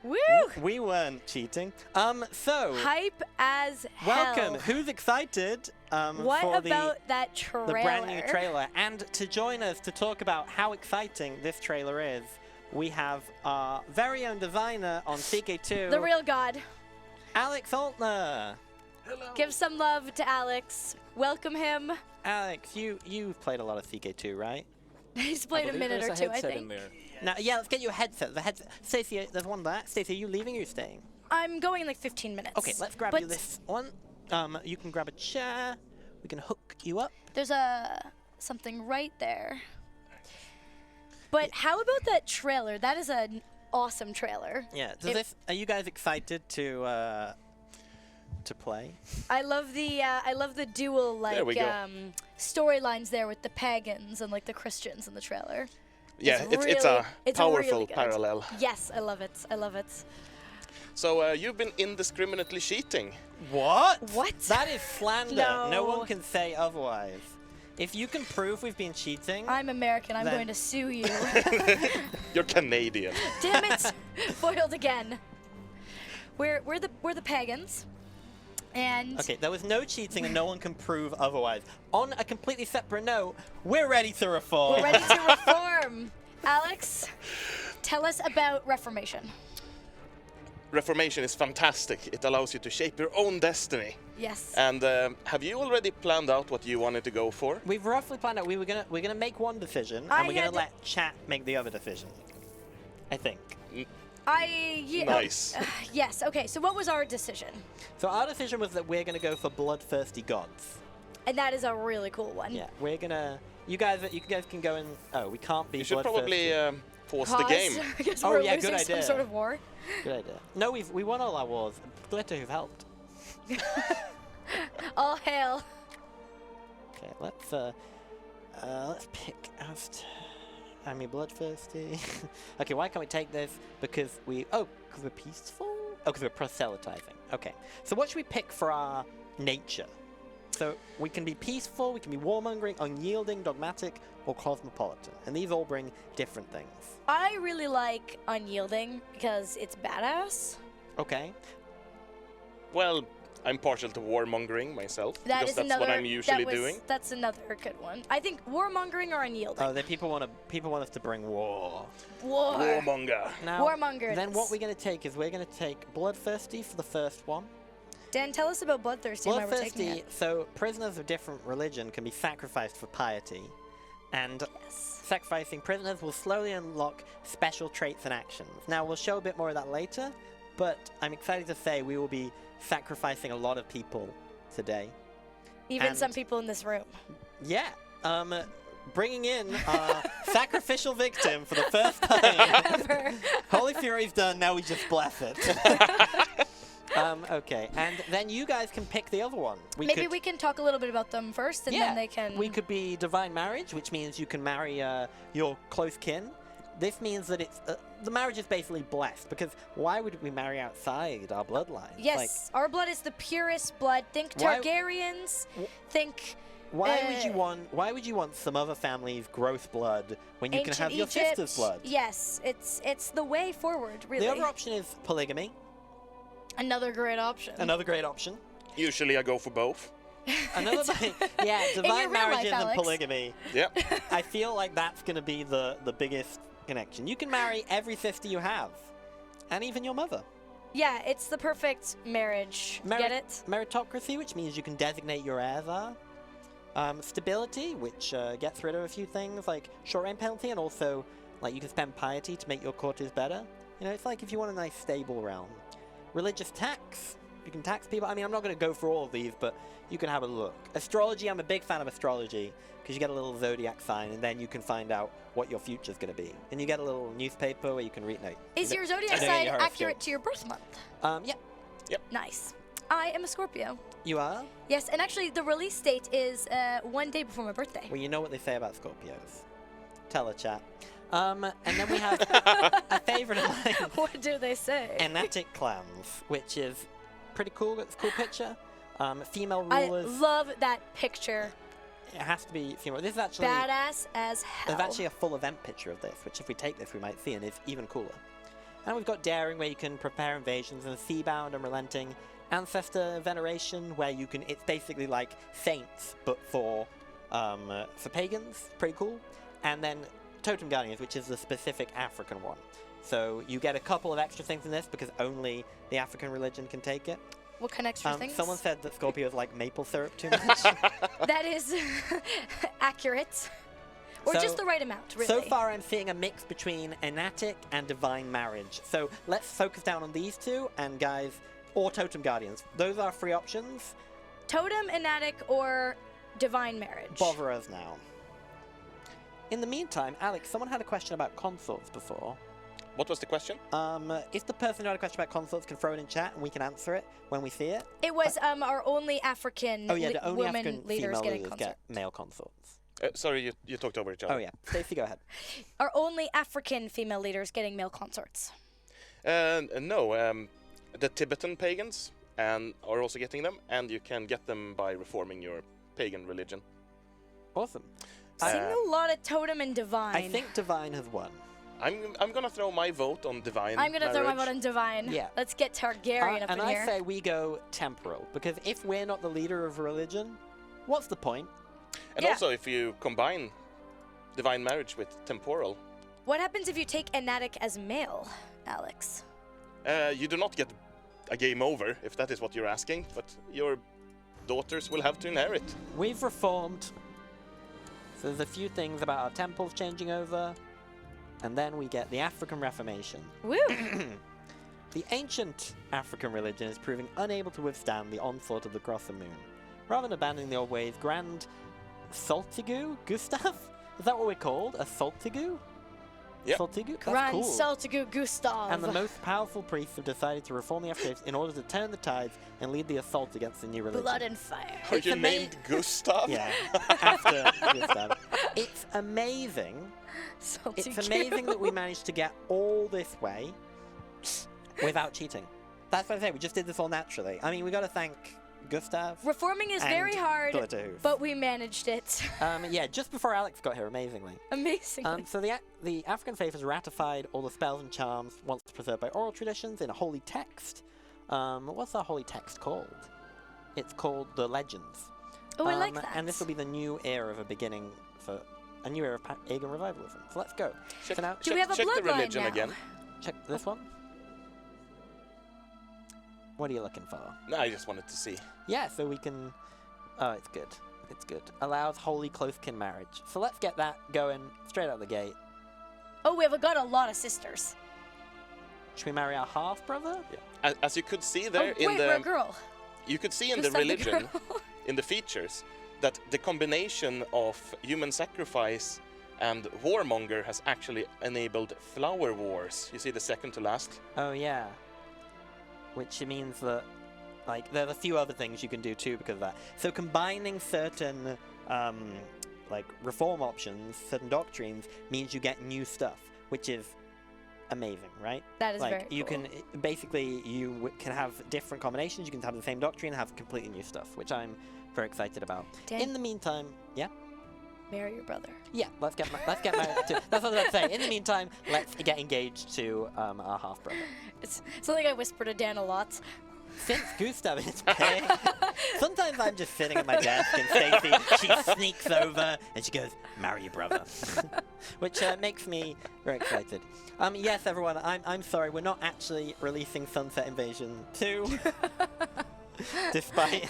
Woo! We weren't cheating. So Hype as hell. welcome. Who's excited? What for about that trailer? the brand new trailer? And to join us to talk about how exciting this trailer is, we have our very own designer on CK2, The real god. Alex Altner. Hello. Give some love to Alex. Welcome him. Alex, you've played a lot of CK2, right? He's played a minute or two, I think. Now, yeah, let's get you a headset. The headset. Stacey, there's one there. Stacey, are you leaving or are you staying? I'm going in like 15 minutes. Okay, let's grab you this one. You can grab a chair. We can hook you up. There's something right there. But how about that trailer? That is an awesome trailer. Yeah. Are you guys excited to play? I love the dual storylines there with the pagans and like the Christians in the trailer. Yeah, it's a powerful parallel. Yes, I love it. I love it. So you've been indiscriminately cheating. What? What? That is slander. No. No one can say otherwise. If you can prove we've been cheating, I'm American. I'm Then- going to sue you. You're Canadian. Damn it! Foiled again. We're the pagans, and okay, there was no cheating and no one can prove otherwise. On a completely separate note, we're ready to reform. we're ready to reform. Alex, tell us about Reformation. Reformation is fantastic. It allows you to shape your own destiny. Yes. And have you already planned out what you wanted to go for? We've roughly planned out we're gonna make one decision and we're gonna let chat make the other decision. I think. Nice. Yes. Okay. So what was our decision? So our decision was that we're gonna go for bloodthirsty gods. And that is a really cool one. Yeah, we're gonna. You guys can go and. Oh, we can't be. You should bloodthirsty. probably pause the game. Because Oh, we're yeah, losing good some idea. sort of war. Good idea. No, we won all our wars. Glitter who've helped. All hail. Okay, let's pick out. I mean, bloodthirsty. Okay, why can't we take this? Because we're peaceful. Oh, because we're proselytizing. Okay, so what should we pick for our nature? So we can be peaceful, we can be warmongering, unyielding, dogmatic, or cosmopolitan, and these all bring different things. I really like unyielding because it's badass. Okay. Well, I'm partial to warmongering myself, That because is that's another. what I'm usually doing. That's another good one. I think warmongering or unyielding. Oh, people want us to bring war. War. Warmonger. Now, Warmonger. then what we're going to take is we're going to take bloodthirsty for the first one. Dan, tell us about bloodthirsty and why we're taking Bloodthirsty, it. so prisoners of different religion can be sacrificed for piety, and Yes. sacrificing prisoners will slowly unlock special traits and actions. Now, we'll show a bit more of that later, but I'm excited to say we will be sacrificing a lot of people today. Even and- some people in this room. Yeah, bringing in our sacrificial victim for the first time. Ever. Holy Fury's done, now we just bless it. Okay, and then you guys can pick the other one. Maybe we can talk a little bit about them first, and then they can. We could be divine marriage, which means you can marry your close kin. This means that it's the marriage is basically blessed, because why would we marry outside our bloodline? Yes, our blood is the purest blood. Think Why- Targaryens. Think. Why would you want some other family's growth blood when you can ancient have your Egypt. sister's blood? Yes, it's the way forward, really. The other option is polygamy. Another great option. Another great option. Usually I go for both. Another thing, yeah, your divine real marriages life, and Alex. polygamy. Yep. I feel like that's going to be the biggest connection. You can marry every sister you have, and even your mother. Yeah, it's the perfect marriage. Get it? Meritocracy, which means you can designate your heirs are. Stability, which gets rid of a few things like short reign penalty, and also like you can spend piety to make your courtiers better. You know, it's like if you want a nice stable realm. Religious tax. You can tax people. I mean, I'm not going to go for all of these, but you can have a look. Astrology, I'm a big fan of astrology because you get a little zodiac sign and then you can find out what your future's going to be. And you get a little newspaper where you can read. No, Is your zodiac I don't get sign your horoscope. accurate to your birth month? Yeah. Nice. I am a Scorpio. You are? Yes, and actually the release date is 1 day before my birthday. Well, you know what they say about Scorpios. Tell a chat. And then we have a favorite of mine. What do they say? Enetic clans, which is pretty cool. It's a cool picture. Female I rulers. love that picture. It has to be female. This is actually Badass as hell. there's actually a full event picture of this, which if we take this, we might see, and it's even cooler. And we've got daring, where you can prepare invasions, and seabound and relenting. Ancestor veneration, where you can, it's basically like saints, but for pagans, pretty cool. And then totem guardians, which is the specific African one. So you get a couple of extra things in this because only the African religion can take it. What kind of extra things? Someone said that Scorpios like maple syrup too much. That is accurate. Or So- just the right amount, really. So far, I'm seeing a mix between Enatic and Divine Marriage. So let's focus down on these two, and guys, or Totem Guardians. Those are 3 options. Totem, Enatic, or Divine Marriage. Bother us now. In the meantime, Alex, someone had a question about consorts before. What was the question? If the person who had a question about consorts can throw it in chat and we can answer it when we see it. It was our only African Oh yeah, the only women African leaders female getting leaders consort. get male consorts. Sorry, you talked over each other. Oh yeah, Stacey, go ahead. Our only African female leaders getting male consorts. No, the Tibetan pagans are also getting them, and you can get them by reforming your pagan religion. Awesome. Seeing a lot of totem and divine. I think Divine has won. I'm gonna throw my vote on divine. I'm gonna throw my marriage. vote on divine. Yeah. Let's get Targaryen up and in I here. say we go temporal, because if we're not the leader of religion, what's the point? And Yeah. also, if you combine divine marriage with temporal, What happens if you take Enatic as male, Alex? you do not get a game over, if that is what you're asking, but your daughters will have to inherit. We've reformed. So there's a few things about our temples changing over. And then we get the African Reformation. Woo! The ancient African religion is proving unable to withstand the onslaught of the cross and moon. Rather than abandoning the old ways, Grand Saltigu Gustav? Is that what we're called? A Saltigu? Yep. Saltigu? That's Grand cool. Saltigu Gustav. And the most powerful priests have decided to reform the Africans in order to turn the tides and lead the assault against the new religion. Blood and fire. Are It's you ama- named Gustav? Yeah, after Gustav. It's amazing. Saltigu. It's amazing that we managed to get all this way without cheating. That's what I say, we just did this all naturally. I mean, we got to thank Gustav. Reforming is and very hard, Bloodthirsty. but we managed it. Yeah, just before Alex got here, amazingly. Amazing. So the African faith has ratified all the spells and charms once preserved by oral traditions in a holy text. What's our holy text called? It's called the Legends. Oh, I like that. And this will be the new era of a beginning for a new era of pagan revivalism. So let's go. Check, So now, Do we have a check the bloodline religion now? again. check this one. What are you looking for? No, I just wanted to see. Yeah, so we can... Oh, it's good. It's good. Allows holy close-kin marriage. So let's get that going straight out the gate. Oh, we've got a lot of sisters. Should we marry our half-brother? Yeah. As you could see there oh, in wait, the we're a girl. you could see in the Gustav the religion, girl. in the features, that the combination of human sacrifice and warmonger has actually enabled flower wars. You see the second to last? Oh, yeah. Which means that, like, there's a few other things you can do too because of that. So combining certain, like, reform options, certain doctrines, means you get new stuff, which is amazing, right? That is like, very you cool. can, basically, you can have different combinations, you can have the same doctrine, have completely new stuff, which I'm very excited about. Dan, In the meantime, yeah? marry your brother. Yeah, let's get married to, that's what I was about to say. In the meantime, let's get engaged to our half-brother. It's something I whisper to Dan a lot. Since Gustav is paying, sometimes I'm just sitting at my desk and Stacey, she sneaks over and she goes, marry your brother. Which makes me very excited. Yes, everyone, I'm sorry, we're not actually releasing Sunset Invasion 2. Despite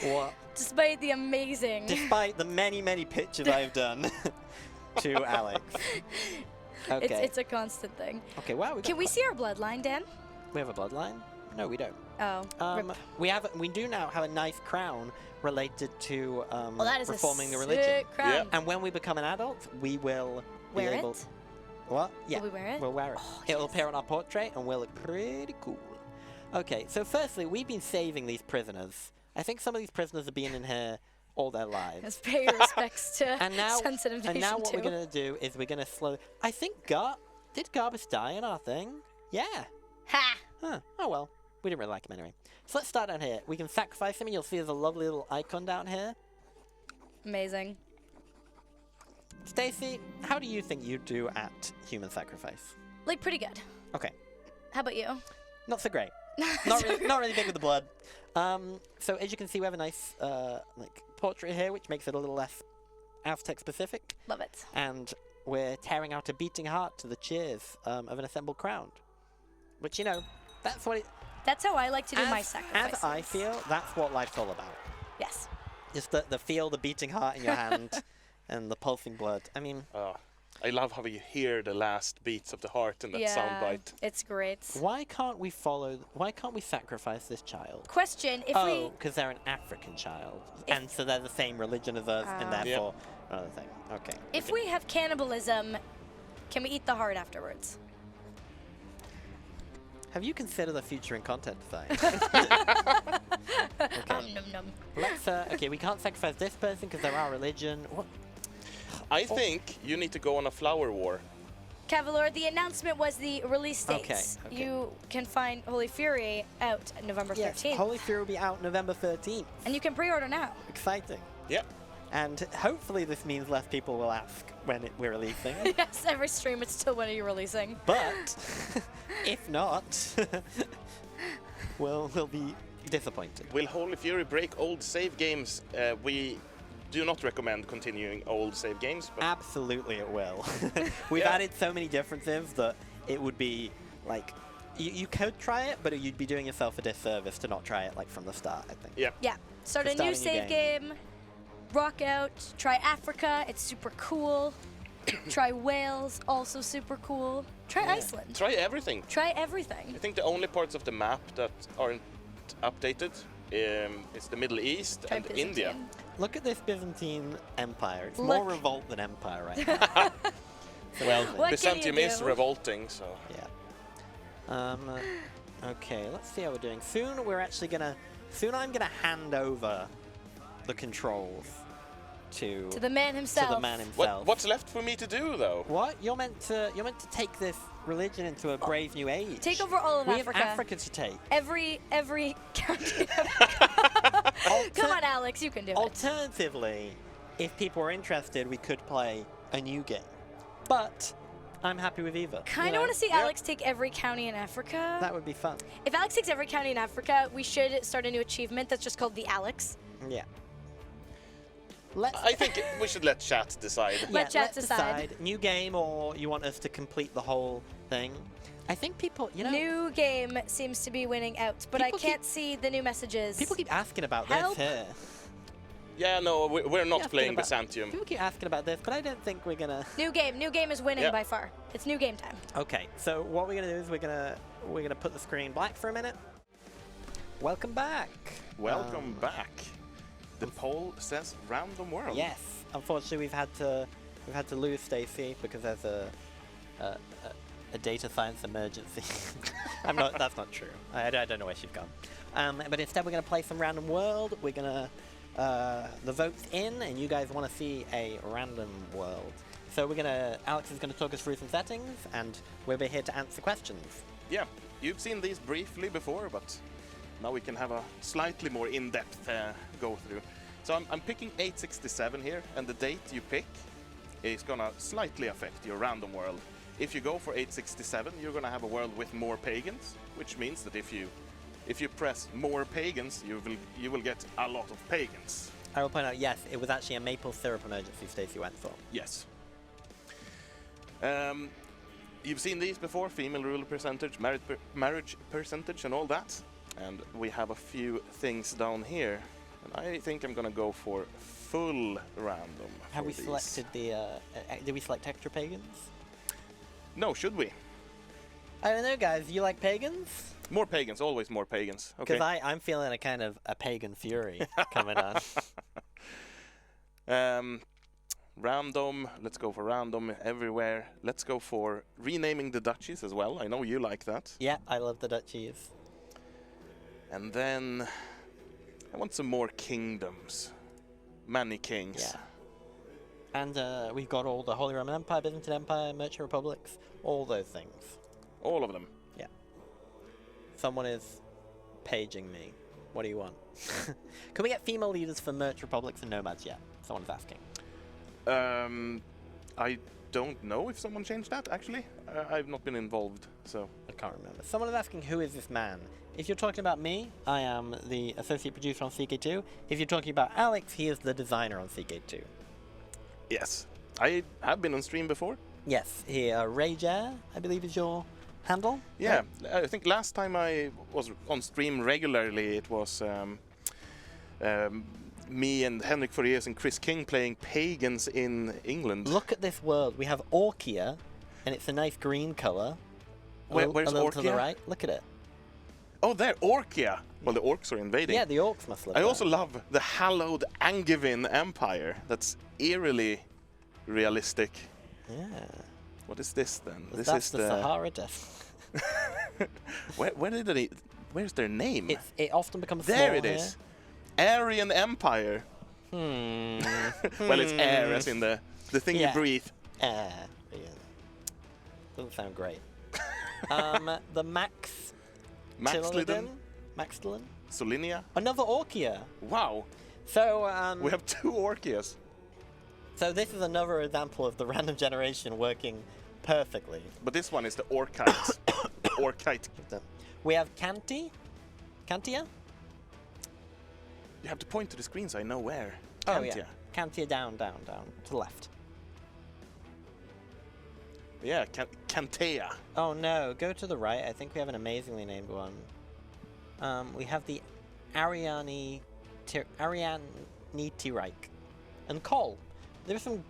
what? Despite the amazing. Despite the many, many pitches I've done to Alex. Okay. It's a constant thing. Okay, wow. Can we see our bloodline, Dan? We have a bloodline? No, we don't. Oh, rip. We do now have a nice crown related to Well, that is reforming a the religion. sick crown. Yeah. And when we become an adult, we will Wear be able. it? What? Yeah. Will we wear it? We'll wear it. Oh, It'll yes. appear on our portrait, and we'll look pretty cool. Okay, so firstly, we've been saving these prisoners. I think some of these prisoners have been in here all their lives. Let's pay your respects to And now, Sunset Invasion and now what 2. we're gonna do is we're gonna slow. I think did Garbus die in our thing? Yeah. Ha! Huh. Oh well. We didn't really like him anyway. So let's start down here. We can sacrifice him, and you'll see there's a lovely little icon down here. Amazing. Stacey, how do you think you do at human sacrifice? Like, pretty good. Okay. How about you? Not so great. Not really big with the blood. So as you can see, we have a nice like portrait here, which makes it a little less Aztec specific. Love it. And we're tearing out a beating heart to the cheers of an assembled crowd. Which, you know, that's what it... That's how I like to do my sacrifices. As I feel, that's what life's all about. Yes. Just the feel, the beating heart in your hand, and the pulsing blood. I mean... I love how you hear the last beats of the heart in that soundbite. It's great. Why can't we sacrifice this child? Question, if Oh, because they're an African child. And so they're the same religion as us, and therefore another thing. Okay. If we have cannibalism, can we eat the heart afterwards? Have you considered the future in content design? Okay. Num num. Let's, okay, we can't sacrifice this person because they're our religion. What? I think you need to go on a flower war. Cavalier, the announcement was the release dates. Okay. You can find Holy Fury out November 13th. Yes, Holy Fury will be out November 13th. And you can pre-order now. Exciting. Yeah. And hopefully this means less people will ask when we're releasing. Yes, every stream it's still when are you releasing. But if not, we'll be disappointed. Will Holy Fury break old save games? We do not recommend continuing old save games. But Absolutely it will. We've added so many differences that it would be like, you could try it, but you'd be doing yourself a disservice to not try it like from the start, I think. Yeah. Yeah, start a new save game, rock out, try Africa, it's super cool. Try Wales, also super cool. Try Iceland. Try everything. Try everything. I think the only parts of the map that aren't updated is the Middle East Try and Byzantine. India. Look at this Byzantine Empire. It's Look. more revolt than empire right now. Well, What can Byzantium you is do? revolting, so... Yeah. Okay, let's see how we're doing. Soon I'm gonna hand over the controls to To the man himself. To the man himself. What's left for me to do, though? What? You're meant to take this religion into a brave new age. Take over all of we Africa. have Africa to take. Every county. Come on, Alex, you can do it. Alternatively, if people are interested, we could play a new game. But I'm happy with either. Kind of want to see Alex take every county in Africa. That would be fun. If Alex takes every county in Africa, we should start a new achievement that's just called the Alex. Yeah. I think we should let chat decide. Let chat let's decide. New game, or you want us to complete the whole thing? I think people, New game seems to be winning out, but I People can't see the new messages. people keep asking about Help. this here. Yeah, no, we're not Asking playing about- Byzantium. People keep asking about this, but I don't think we're gonna. New game is winning Yeah. by far. It's new game time. Okay, so what we're gonna do is we're gonna put the screen black for a minute. Welcome back. Welcome back. The poll says random world. Yes, unfortunately we've had to lose Stacy because there's a data science emergency. That's not true. I don't know where she's gone. But instead we're gonna play some random world. We're gonna the vote's in, and you guys want to see a random world. So Alex is gonna talk us through some settings, and we'll be here to answer questions. Yeah, you've seen these briefly before, but now we can have a slightly more in-depth go through. So I'm picking 867 here, and the date you pick is gonna slightly affect your random world. If you go for 867, you're gonna have a world with more pagans, which means that if you press more pagans, you will get a lot of pagans. I will point out, yes, it was actually a maple syrup emergency Stacy went for. Yes. You've seen these before, female ruler percentage, marriage percentage and all that. And we have a few things down here. And I think I'm gonna go for full random. Have we for these. selected did we select extra pagans? No, should we? I don't know, guys. You like pagans? More pagans, always more pagans. Okay. Because I'm feeling a kind of a pagan fury coming on. Random, let's go for random everywhere. Let's go for renaming the duchies as well. I know you like that. Yeah, I love the duchies. And then I want some more kingdoms. Many kings. Yeah. And we've got all the Holy Roman Empire, Byzantine Empire, Merchant Republics, all those things. All of them. Yeah. Someone is paging me. What do you want? Can we get female leaders for Merchant Republics and Nomads yet? Someone's asking. I don't know if someone changed that, actually. I've not been involved, so... I can't remember. Someone is asking, who is this man? If you're talking about me, I am the associate producer on CK2. If you're talking about Alex, he is the designer on CK2. Yes. I have been on stream before. Yes, he, Rager, I believe is your handle? Yeah, I think last time I was on stream regularly, it was me and Henrik Foriers and Chris King playing Pagans in England. Look at this world. We have Orkia, and it's a nice green colour. Where's a little Orkia? to the right. Look at it. Oh, there, Orkia! Well, the orcs are invading. Yeah, the orcs must live I there. also love the hallowed Angevin Empire. That's eerily realistic. Yeah. What is this then? This That's is the Sahara Desert. Where's their name? It often becomes There small it is. Aryan Empire. Here. Well, it's air as in the thing you breathe. Yeah. Doesn't sound great. The Maxliden. Maxliden? Solinia. Another Orkia. Wow. So, We have 2 Orkias. So this is another example of the random generation working perfectly. But this one is the Orkite. Orkite. We have Cantia? You have to point to the screen so I know where. Oh, yeah. Cantia down, to the left. Yeah, Cantea. Oh no, go to the right. I think we have an amazingly named one. We have the Ariani Tirike. And Cole. There's some...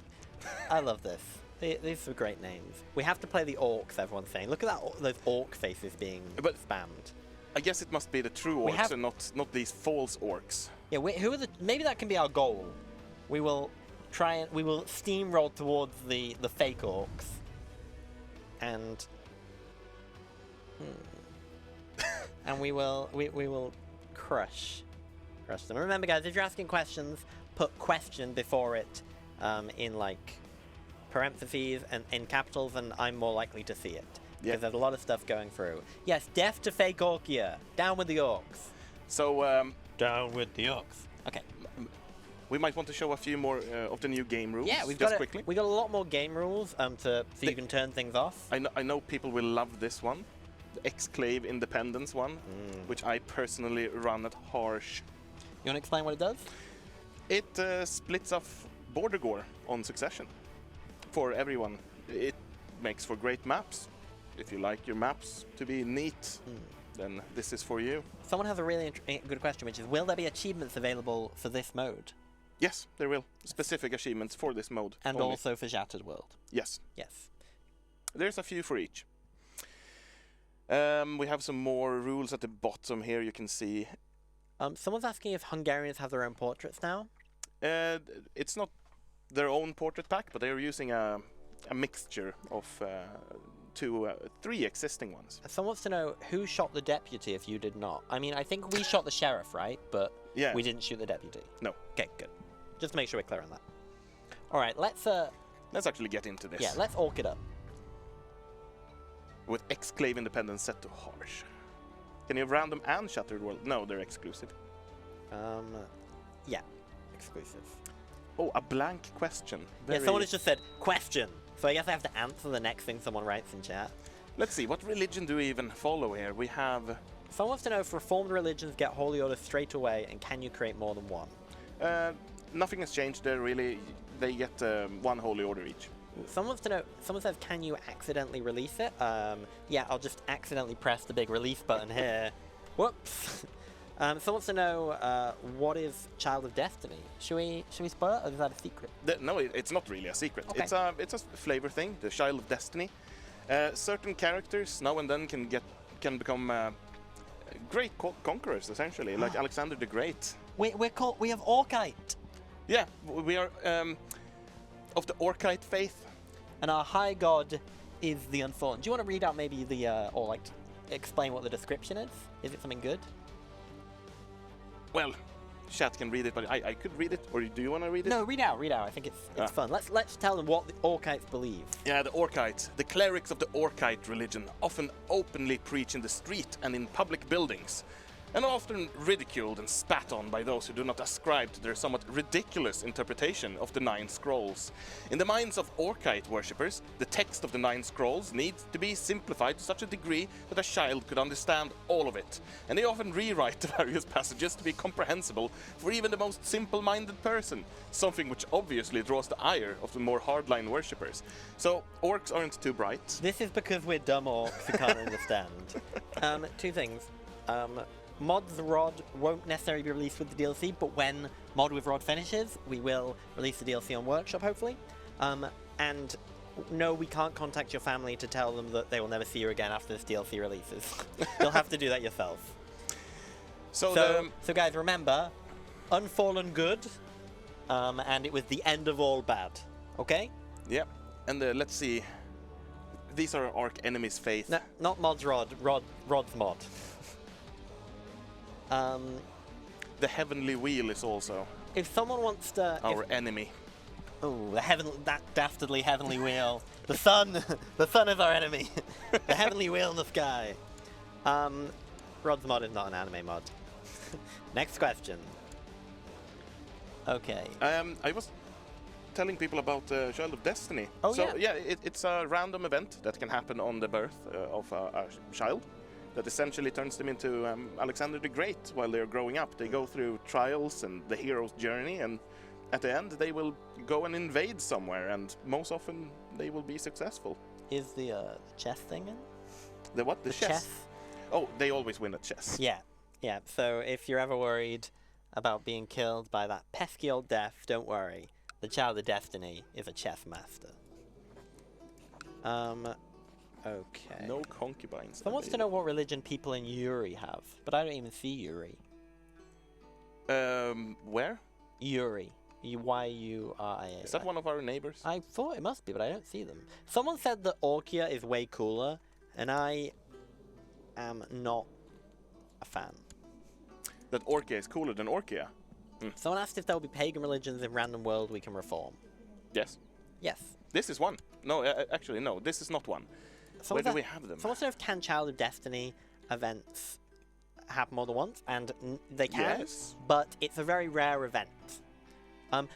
I love this. These are great names. We have to play the orcs, everyone's saying. Look at those orc faces being spammed. I guess it must be the true orcs and not these false orcs. Yeah, maybe that can be our goal. We will steamroll towards the fake orcs. And and we will crush them. Remember, guys, if you're asking questions, put question before it in like parentheses and in capitals, and I'm more likely to see it because there's a lot of stuff going through. Yes, death to fake Orkia. Down with the orcs. So down with the orcs. Okay. We might want to show a few more of the new game rules. Yeah, we got I know people will love this one, the Exclave Independence one, which I personally run at Harsh. You want to explain what it does? It splits off border gore on succession for everyone. It makes for great maps. If you like your maps to be neat, then this is for you. Someone has a really good question, which is, will there be achievements available for this mode? Yes, there will. Specific achievements for this mode. And only. Also for Shattered World. Yes. Yes. There's a few for each. We have some more rules at the bottom here, you can see. Someone's asking if Hungarians have their own portraits now. It's not their own portrait pack, but they're using a mixture of 3 existing ones. Someone wants to know who shot the deputy if you did not. I mean, I think we shot the sheriff, right? But we didn't shoot the deputy. No. Okay, good. Just to make sure we're clear on that. All right, let's actually get into this. Yeah, let's orc it up. With Exclave Independence set to Harsh. Can you have random and Shattered World? No, they're exclusive. Yeah, exclusive. Oh, a blank question. Yeah, someone has just said question. So I guess I have to answer the next thing someone writes in chat. Let's see, what religion do we even follow here? We have... Someone wants to know if Reformed religions get Holy Order straight away, and can you create more than one? Nothing has changed there, really. They get 1 Holy Order each. Someone wants to know, someone says, can you accidentally release it? Yeah, I'll just accidentally press the big release button here. Whoops. Someone wants to know, what is Child of Destiny? Should we spoil it, or is that a secret? No, it's not really a secret. Okay. It's a flavor thing, the Child of Destiny. Certain characters now and then can become great conquerors, essentially, like Alexander the Great. We have Orkite. Yeah, we are of the Orkite faith. And our high god is the Unfallen. Do you want to read out maybe or like explain what the description is? Is it something good? Well, chat can read it, but I could read it, or do you want to read it? No, read out. I think it's fun. Let's tell them what the Orkites believe. Yeah, the Orkites. The clerics of the Orkite religion often openly preach in the street and in public buildings. and are often ridiculed and spat on by those who do not ascribe to their somewhat ridiculous interpretation of the Nine Scrolls. In the minds of Orcite worshippers, the text of the Nine Scrolls needs to be simplified to such a degree that a child could understand all of it, and they often rewrite the various passages to be comprehensible for even the most simple-minded person, something which obviously draws the ire of the more hardline worshippers. So, orcs aren't too bright. This is because we're dumb orcs who can't understand. Two things. Mod the Rod won't necessarily be released with the DLC, but when Mod with Rod finishes, we will release the DLC on Workshop, hopefully. And no, we can't contact your family to tell them that they will never see you again after this DLC releases. You'll have to do that yourself. So guys, remember, Unfallen good, and it was the end of all bad. Okay? Yeah, and let's see. These are Arc Enemy's Faith. No, not Mod's Rod, Rod's Mod. The Heavenly Wheel is also If someone wants to... our enemy. Oh, that dastardly heavenly wheel. The sun! The sun is our enemy. The heavenly wheel in the sky. Rod's Mod is not an anime mod. Next question. Okay. I was telling people about Child of Destiny. Oh, so, yeah. It's a random event that can happen on the birth of a child that essentially turns them into Alexander the Great while they're growing up. They go through trials and the hero's journey, and at the end they will go and invade somewhere, and most often they will be successful. Is the chess thing in? The what? The chess? Oh, they always win at chess. Yeah. Yeah, so if you're ever worried about being killed by that pesky old death, don't worry. The Child of Destiny is a chess master. Okay. No concubines. Someone wants to know what religion people in Uri have, but I don't even see Uri. Where? Uri. Y-U-R-I-A. Is that one of our neighbors? I thought it must be, but I don't see them. Someone said that Orkia is way cooler, and I am not a fan. That Orkia is cooler than Orkia? Someone asked if there will be pagan religions in Random World we can reform. Yes. Yes. This is one. No, actually, no. This is not one. Where do we have them? Someone said if can Child of Destiny events happen more than once, and they can, Yes. but it's a very rare event.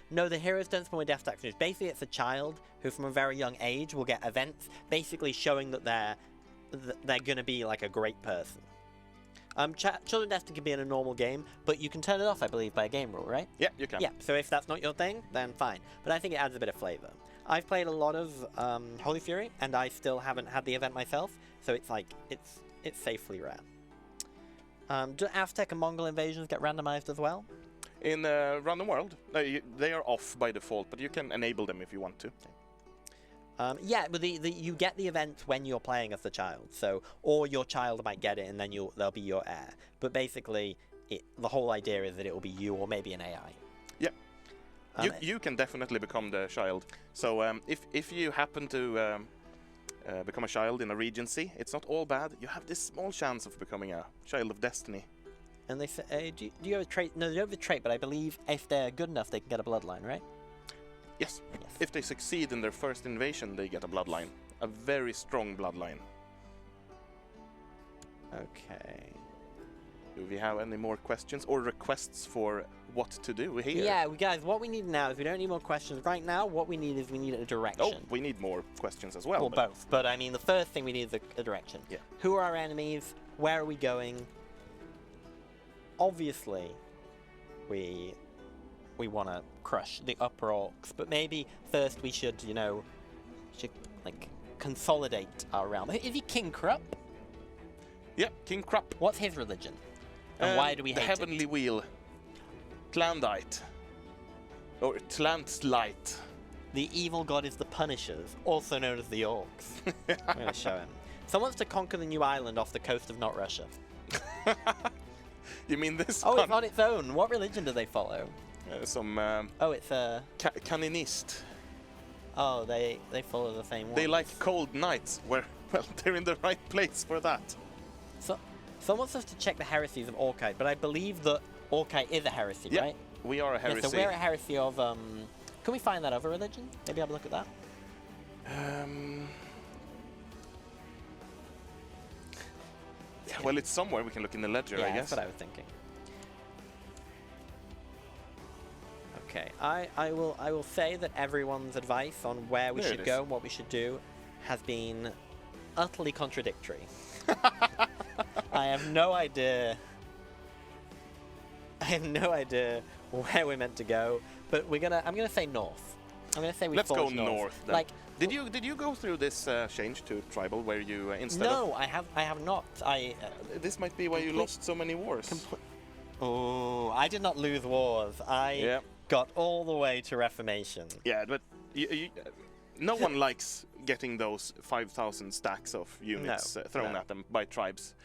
No, the heroes don't spawn with death statues. Basically, it's a child who, from a very young age, will get events basically showing that they're going to be like a great person. Children of Destiny can be in a normal game, but you can turn it off, I believe, by a game rule, right? Yeah, you can. Yeah, so if that's not your thing, then fine. But I think it adds a bit of flavor. I've played a lot of Holy Fury, and I still haven't had the event myself, so it's like, it's safely rare. Do Aztec and Mongol invasions get randomized as well? In Random World, they are off by default, but you can enable them if you want to. Yeah, but you get the event when you're playing as the child, so or your child might get it, and then they'll be your heir. But basically, the whole idea is that it will be you or maybe an AI. Yeah, you can definitely become the child. So if you happen to become a child in a regency, it's not all bad. You have this small chance of becoming a Child of Destiny. And they say, do you have a trait? No, they don't have a trait, but I believe if they're good enough, they can get a bloodline, right? Yes. If they succeed in their first invasion, they get a bloodline. A very strong bloodline. Okay. Do we have any more questions or requests for what to do here? Yeah, guys, what we need now is we don't need more questions. Right now, what we need is we need a direction. Oh, we need more questions as well. Or both. But I mean, the first thing we need is a direction. Yeah. Who are our enemies? Where are we going? Obviously, we want to crush the upper orcs, but maybe first we should, like consolidate our realm. Is he King Krupp? Yeah, King Krupp. What's his religion? And why do we hate the Heavenly it? Wheel. Tlandite. Or Tlantlite. The evil god is the Punishers, also known as the Orcs. I'm going to show him. Someone wants to conquer the new island off the coast of not Russia. You mean this Oh, one? it's on its own. What religion do they follow? Oh, it's a... Caninist. Oh, they follow the same one. They like cold nights, where, well, they're in the right place for that. So, someone wants us to check the heresies of Orcite, but I believe that Orcite is a heresy, Yeah, right? we are a heresy. Yeah, so we're a heresy of, can we find that other religion? Maybe have a look at that? Well, it's somewhere we can look in the ledger, Yeah, I guess. that's what I was thinking. Okay, I will say that everyone's advice on where we There should it go is. and what we should do has been utterly contradictory. I have no idea. I have no idea where we're meant to go, but I'm gonna say north. I'm gonna say we Let's go forge north then. Like, Did you go through this change to tribal where you instead no, I have not. this might be why you lost so many wars. Oh, I did not lose wars. I Yeah. got all the way to Reformation. Yeah, but no one likes getting those 5,000 stacks of units thrown at them by tribes.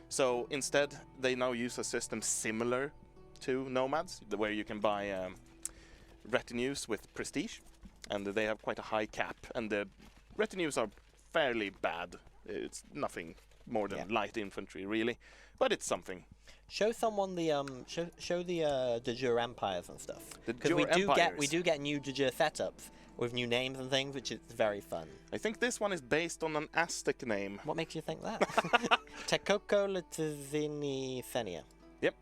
So instead, they now use a system similar to nomads, where you can buy retinues with prestige, and they have quite a high cap, and the retinues are fairly bad. It's nothing more than light infantry, really, but it's something. Show someone the show the de jure empires and stuff. The Because de jure we do get new de jure setups with new names and things, which is very fun. I think this one is based on an Aztec name. What makes you think that? Texcoco Latizini Senia. Yep.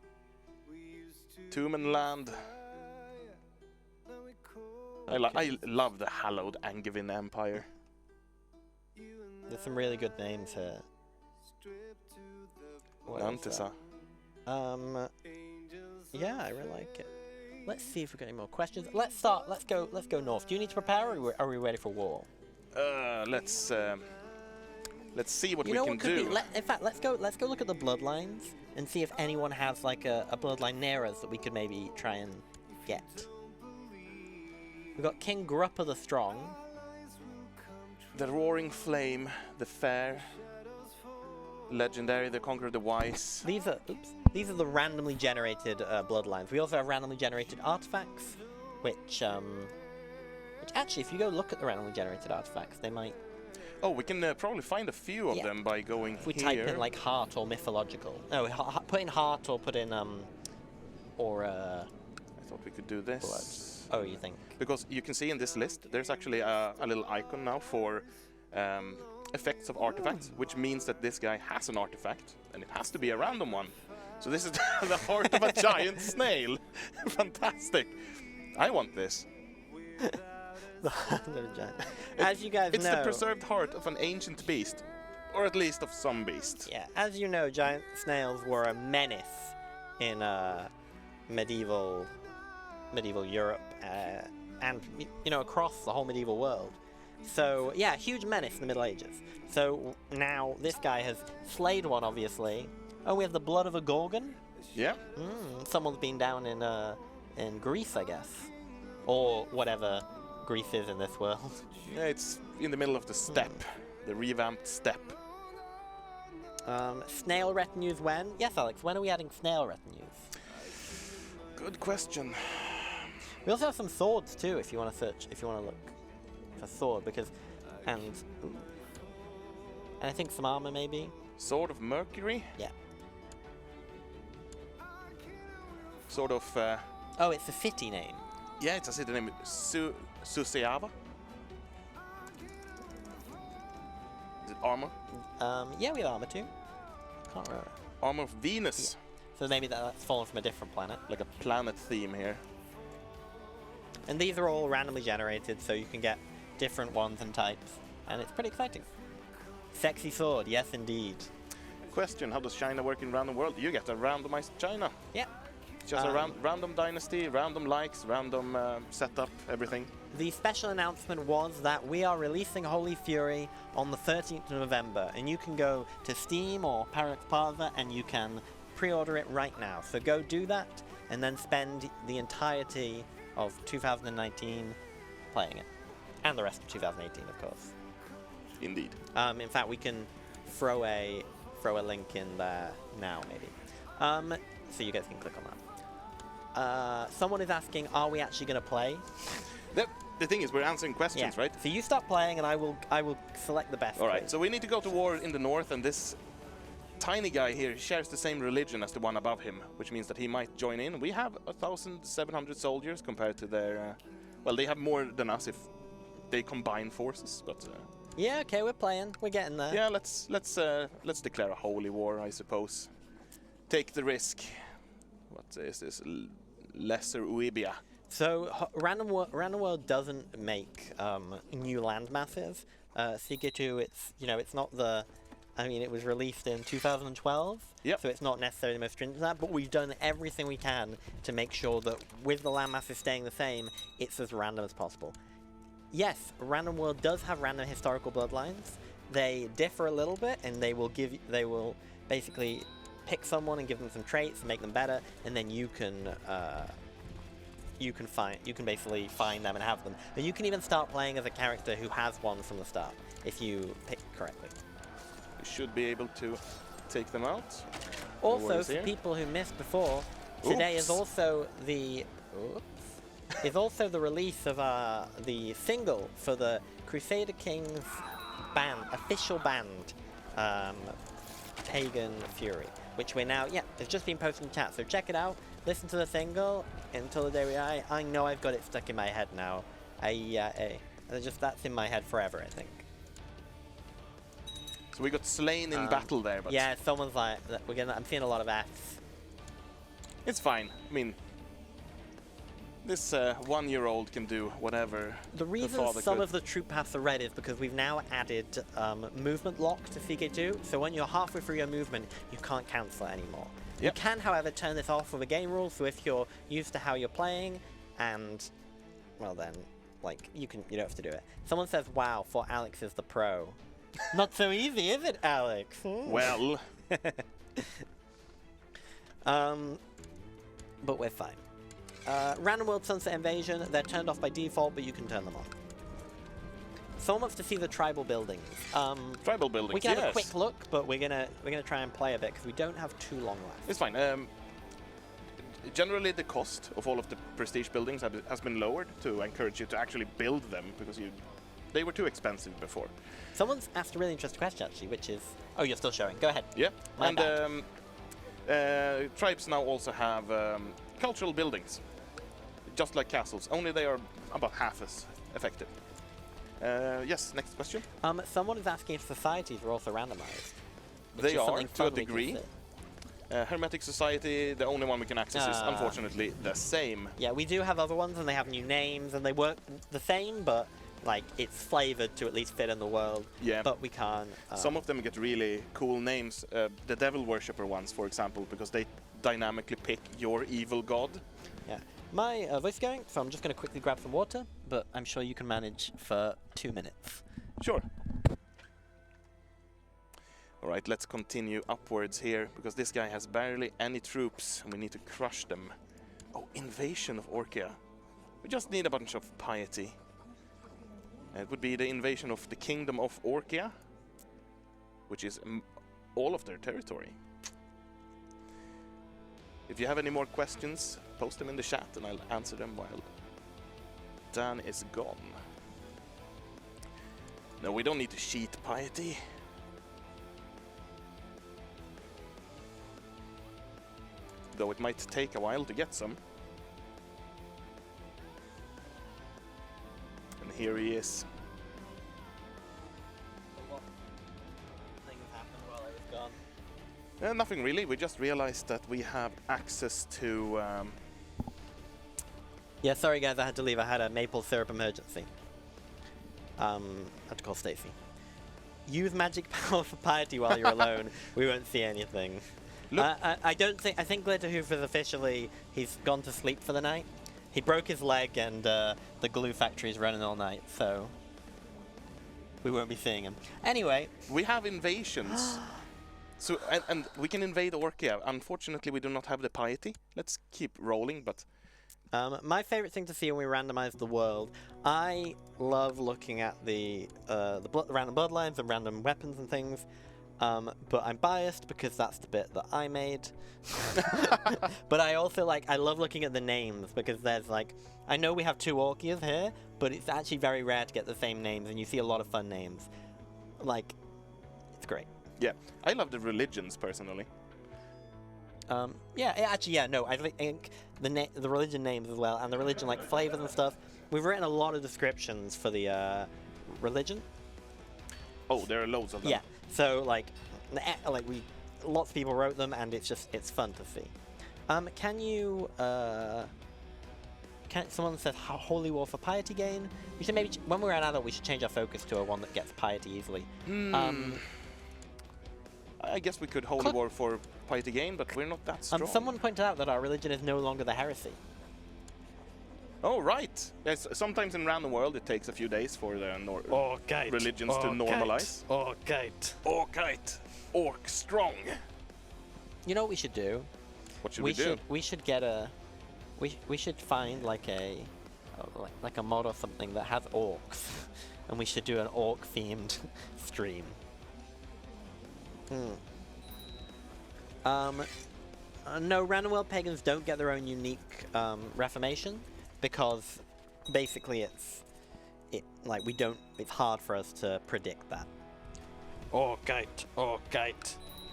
Tumenland. I love the hallowed Angevin Empire. There's some really good names here. What else is Nantisa. that? Yeah, I really like it. Let's see if we've got any more questions. Let's go north. Do you need to prepare, or are we ready for war? Let's see what You we know can what could do. be? In fact, let's go look at the bloodlines and see if anyone has like a bloodline near us that we could maybe try and get. We've got King Gruppa the Strong. The Roaring Flame, the Fair, Legendary, the Conqueror of the Wise. These are the randomly generated bloodlines. We also have randomly generated artifacts, which actually, if you go look at the randomly generated artifacts, they might. Oh, we can probably find a few of them by going If we here. type in like heart or mythological. No, put in heart or put in or I thought we could do this. blood. Oh, you think? Because you can see in this list, there's actually a little icon now for effects of artifacts, which means that this guy has an artifact, and it has to be a random one. So this is the heart of a giant snail. Fantastic. I want this. As you guys It's know, the preserved heart of an ancient beast, or at least of some beast. yeah, as you know, giant snails were a menace in medieval Europe and across the whole medieval world. So yeah, huge menace in the Middle Ages. So now this guy has slayed one, obviously. Oh, we have the blood of a Gorgon. Yeah. Someone's been down in Greece, I guess, or whatever Greece is in this world. Yeah, it's in the middle of the steppe, the revamped steppe. Snail retinues when? Yes, Alex. When are we adding snail retinues? Good question. We also have some swords too, if you want to search, if you want to look for sword, and I think some armor maybe. Sword of Mercury. Yeah. Sort of. Oh, it's a city name. Yeah, it's a city name. Suceava. Is it armor? Yeah, we have armor too. Can't remember. Armor of Venus. So maybe that's fallen from a different planet. Like a planet theme here. And these are all randomly generated, so you can get different ones and types, and it's pretty exciting. Sexy sword, yes indeed. Question: how does China work in random world? You get a randomized China. Yeah. Just a random dynasty, random likes, random setup, everything. The special announcement was that we are releasing Holy Fury on the 13th of November, and you can go to Steam or Paradox Plaza and you can pre-order it right now. So go do that, and then spend the entirety of 2019 playing it, and the rest of 2018, of course. Indeed. In fact, we can throw a link in there now, maybe, so you guys can click on that. Someone is asking, are we actually going to play? The thing is, we're answering questions, right? So you start playing, and I will select the best. All right. So we need to go to war in the north, and this tiny guy here shares the same religion as the one above him, which means that he might join in. We have 1,700 soldiers compared to their. Well, they have more than us if they combine forces, but. Yeah, okay, we're playing. We're getting there. Yeah, let's declare a holy war, I suppose. Take the risk. What is this? Lesser Uibia. So Random World doesn't make new land masses. CK2, it's not the. I mean, it was released in 2012. Yep. So it's not necessarily the most stringent to that, but we've done everything we can to make sure that with the land masses staying the same, it's as random as possible. Yes, Random World does have random historical bloodlines. They differ a little bit, and they will basically pick someone and give them some traits and make them better, and then you can basically find them and have them. And you can even start playing as a character who has one from the start if you pick correctly. We should be able to take them out. Also, for people who missed before, today is also the release of the single for the Crusader Kings band, official band, Pagan Fury, which we're now, it's just been posted in chat, so check it out, listen to the single, Until the Day We Die. I know I've got it stuck in my head now. That's in my head forever, I think. So we got slain in battle there, but... Yeah, someone's like, I'm seeing a lot of Fs. It's fine. I mean, this 1-year-old can do whatever. The reason some of the troop paths are red is because we've now added movement lock to CK2, so when you're halfway through your movement, you can't cancel it anymore. Yep. You can, however, turn this off with a game rule, so if you're used to how you're playing, and, well then, like, you don't have to do it. Someone says, wow, for Alex is the pro. Not so easy, is it, Alex? Well. But we're fine. Random World Sunset Invasion, they're turned off by default, but you can turn them on. Someone wants to see the tribal buildings. Tribal buildings, we can have a quick look, but we're gonna try and play a bit because we don't have too long left. It's fine. Generally, the cost of all of the prestige buildings has been lowered to encourage you to actually build them because they were too expensive before. Someone's asked a really interesting question actually, which is, oh, you're still showing. Go ahead. Yeah, My bad. Tribes now also have cultural buildings, just like castles. Only they are about half as effective. Yes, next question. Someone is asking if societies are also randomized. They are, to a degree. Hermetic Society, the only one we can access is unfortunately the same. Yeah, we do have other ones and they have new names and they work the same, but like it's flavored to at least fit in the world. Yeah. But we can't. Some of them get really cool names. The Devil Worshipper ones, for example, because they dynamically pick your evil god. Yeah. My voice is going, so I'm just going to quickly grab some water, but I'm sure you can manage for 2 minutes. Sure. Alright, let's continue upwards here, because this guy has barely any troops, and we need to crush them. Oh, invasion of Orcia. We just need a bunch of piety. It would be the invasion of the Kingdom of Orcia, which is all of their territory. If you have any more questions, post them in the chat and I'll answer them while Dan is gone. No, we don't need to cheat piety. Though it might take a while to get some. And here he is. Things happened while I was gone. Nothing really, we just realized that we have access to... Yeah, sorry guys, I had to leave. I had a maple syrup emergency. Had to call Stacy. Use magic power for piety while you're alone. We won't see anything. Look. I think Glitterhoof is officially, he's gone to sleep for the night. He broke his leg and the glue factory is running all night, so we won't be seeing him. Anyway. We have invasions. So and we can invade Orcia. Unfortunately, we do not have the piety. Let's keep rolling, but... my favorite thing to see when we randomize the world, I love looking at the random bloodlines and random weapons and things, but I'm biased because that's the bit that I made. But I also I love looking at the names because there's I know we have 2 Orcias here, but it's actually very rare to get the same names and you see a lot of fun names. It's great. Yeah, I love the religions personally. I think the religion names as well, and the religion flavors and stuff. We've written a lot of descriptions for the religion. Oh, there are loads of them. Yeah. So like lots of people wrote them, and it's fun to see. Can you someone says Holy War for piety gain? We should maybe when we're an adult, we should change our focus to one that gets piety easily. I guess we could Holy War for piety gain, but we're not that strong. Someone pointed out that our religion is no longer the heresy. Oh, right. Yes, sometimes in around the world it takes a few days for the religions to normalize. Orc strong. You know what we should do? What should we do? We should get a... We should find like a mod or something that has orcs, and we should do an orc-themed stream. No, Random World Pagans don't get their own unique Reformation, because basically it's hard for us to predict that. Orc-gate.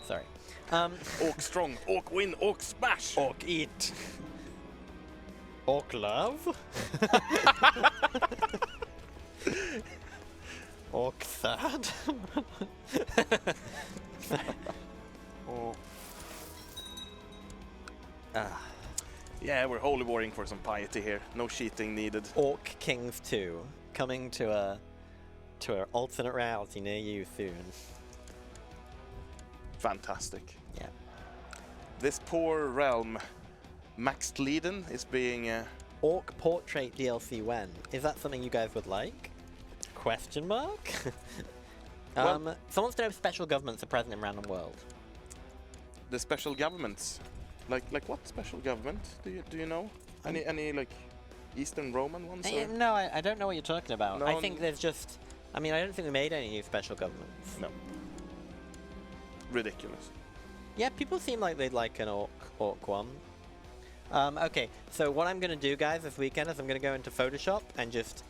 Sorry. Orc strong, orc win, orc smash! Orc eat. Orc love? Orc sad? Yeah, we're holy warring for some piety here. No cheating needed. Orc Kings 2 coming to an alternate reality near you soon. Fantastic. Yeah. This poor realm, Max Leden, is being... Orc Portrait DLC when? Is that something you guys would like? Question mark? Well, someone wants to know if special governments are present in Random World. The special governments. Like what special government? Do you know? Any like Eastern Roman ones? No, I don't know what you're talking about. No, I think there's just... I mean, I don't think we made any new special governments. No. Ridiculous. Yeah, people seem like they'd like an orc one. Okay, so what I'm going to do, guys, this weekend is I'm going to go into Photoshop and just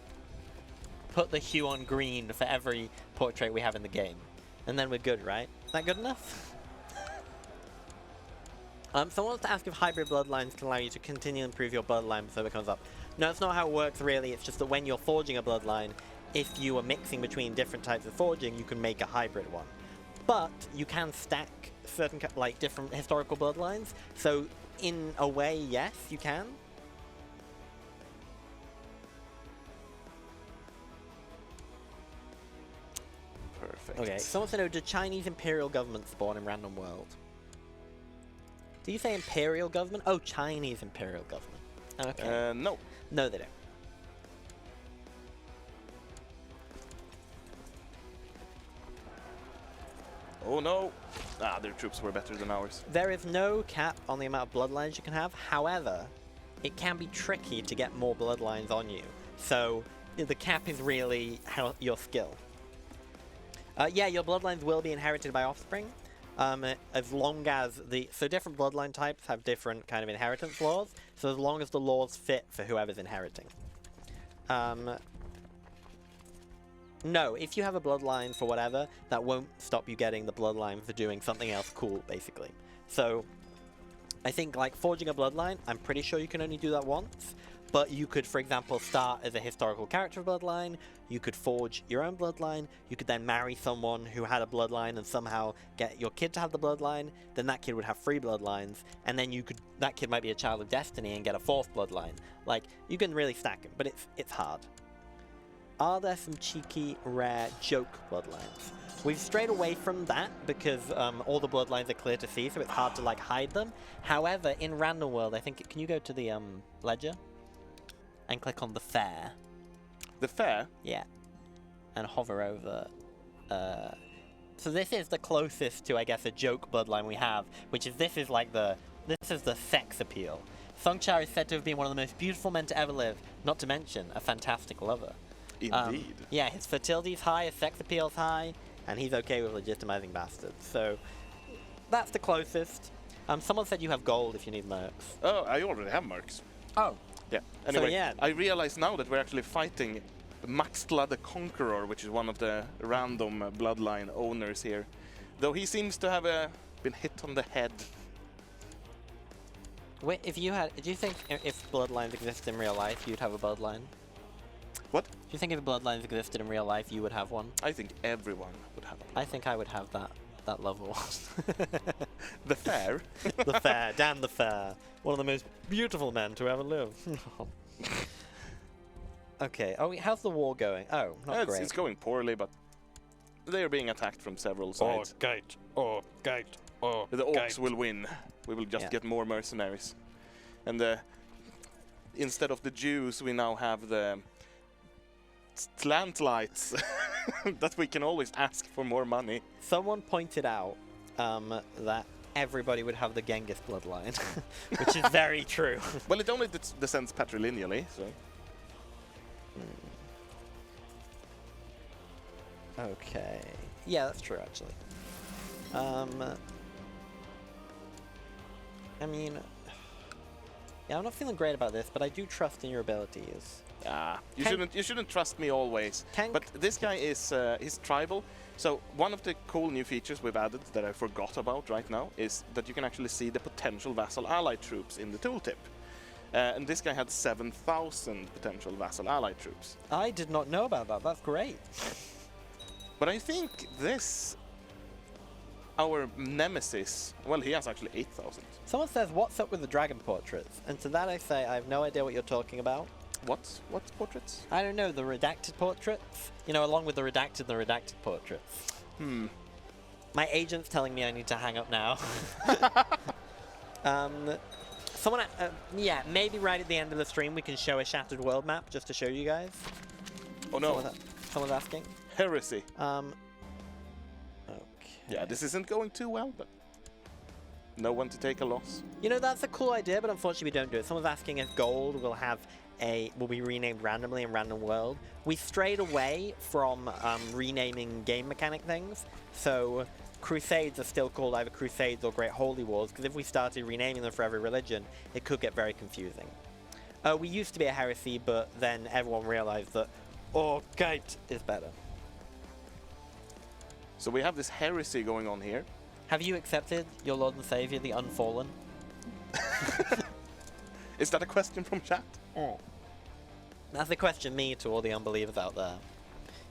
put the hue on green for every portrait we have in the game. And then we're good, right? Is that good enough? Someone wants to ask if hybrid bloodlines can allow you to continue to improve your bloodline before it comes up. No, that's not how it works, really. It's just that when you're forging a bloodline, if you are mixing between different types of forging, you can make a hybrid one. But you can stack certain, different historical bloodlines. So, in a way, yes, you can. Perfect. Okay, someone said, do Chinese imperial government spawn in Random World? Do you say imperial government? Oh, Chinese imperial government. Okay. No. No, they don't. Oh no! Their troops were better than ours. There is no cap on the amount of bloodlines you can have. However, it can be tricky to get more bloodlines on you. So, the cap is really your skill. Yeah, your bloodlines will be inherited by offspring. As long as so different bloodline types have different kind of inheritance laws, so as long as the laws fit for whoever's inheriting. No, if you have a bloodline for whatever, that won't stop you getting the bloodline for doing something else cool, basically. So, I think, forging a bloodline, I'm pretty sure you can only do that once, but you could, for example, start as a historical character bloodline, you could forge your own bloodline, you could then marry someone who had a bloodline and somehow get your kid to have the bloodline, then that kid would have 3 bloodlines, and then that kid might be a child of destiny and get a 4th bloodline. You can really stack them, but it's hard. Are there some cheeky, rare joke bloodlines? We've strayed away from that because all the bloodlines are clear to see, so it's hard to hide them. However, in Random World, I think, can you go to the ledger and click on the fair? The fair? Yeah. And hover over. So this is the closest to, I guess, a joke bloodline we have, which is this is the sex appeal. Songchar is said to have been one of the most beautiful men to ever live, not to mention a fantastic lover. Indeed. Yeah, his fertility's high, his sex appeal's high, and he's okay with legitimizing bastards. So, that's the closest. Someone said you have gold if you need mercs. Oh, I already have mercs. Oh. Yeah. Anyway, so, yeah. I realize now that we're actually fighting Maxtla the Conqueror, which is one of the random bloodline owners here. Though he seems to have been hit on the head. Wait, do you think if bloodlines exist in real life, you'd have a bloodline? What? Do you think if bloodlines existed in real life, you would have one? I think everyone would have a I think I would have that level. The fair. The fair, Dan the fair. One of the most beautiful men to ever live. Okay, how's the war going? Oh, not great. It's going poorly, but they are being attacked from several sides. The orcs will win. We will just get more mercenaries. And instead of the Jews, we now have the Tlantlites. That we can always ask for more money. Someone pointed out that everybody would have the Genghis bloodline, which is very true. Well, it only descends patrilineally, so... Okay. Yeah, that's true, actually. I mean... Yeah, I'm not feeling great about this, but I do trust in your abilities. You shouldn't trust me always. But this guy is he's tribal. So one of the cool new features we've added that I forgot about right now is that you can actually see the potential vassal ally troops in the tooltip. And this guy had 7,000 potential vassal ally troops. I did not know about that. That's great. But I think our nemesis, well, he has actually 8,000. Someone says, what's up with the dragon portraits? And to that I say, I have no idea what you're talking about. What portraits? I don't know, the redacted portraits? You know, along with the redacted portraits. My agent's telling me I need to hang up now. Someone, yeah, maybe right at the end of the stream we can show a Shattered World map just to show you guys. Oh no. Someone's asking. Heresy. Okay. Yeah, this isn't going too well, but no one to take a loss. You know, that's a cool idea, but unfortunately we don't do it. Someone's asking if gold will be renamed randomly in Random World. We strayed away from renaming game mechanic things, so Crusades are still called either Crusades or Great Holy Wars, because if we started renaming them for every religion, it could get very confusing. We used to be a heresy, but then everyone realized that Orgate is better. So we have this heresy going on here. Have you accepted your Lord and Savior, the Unfallen? Is that a question from chat? That's a question me to all the unbelievers out there.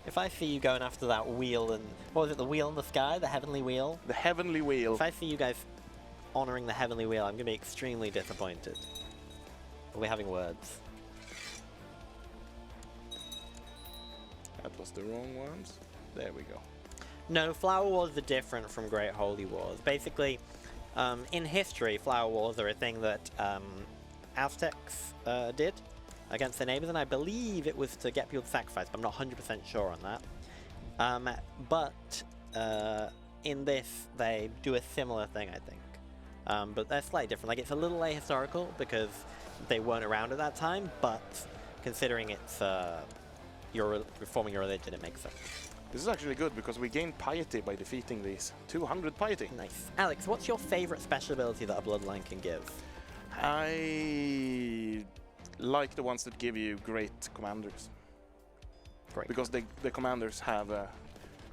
If I see you going after that wheel and... What was it, the wheel in the sky? The heavenly wheel? The heavenly wheel. If I see you guys honoring the heavenly wheel, I'm going to be extremely disappointed. We'll be having words. That was the wrong ones. There we go. No, Flower Wars are different from Great Holy Wars. Basically, in history, Flower Wars are a thing that Aztecs did against their neighbors, and I believe it was to get people to sacrifice, but I'm not 100% sure on that. But in this, they do a similar thing, I think. But they're slightly different. Like, it's a little ahistorical because they weren't around at that time, but considering it's you're reforming your religion, it makes sense. This is actually good because we gain piety by defeating these. 200 piety. Nice. Alex, what's your favorite special ability that a bloodline can give? I like the ones that give you great commanders. Great. Because the commanders have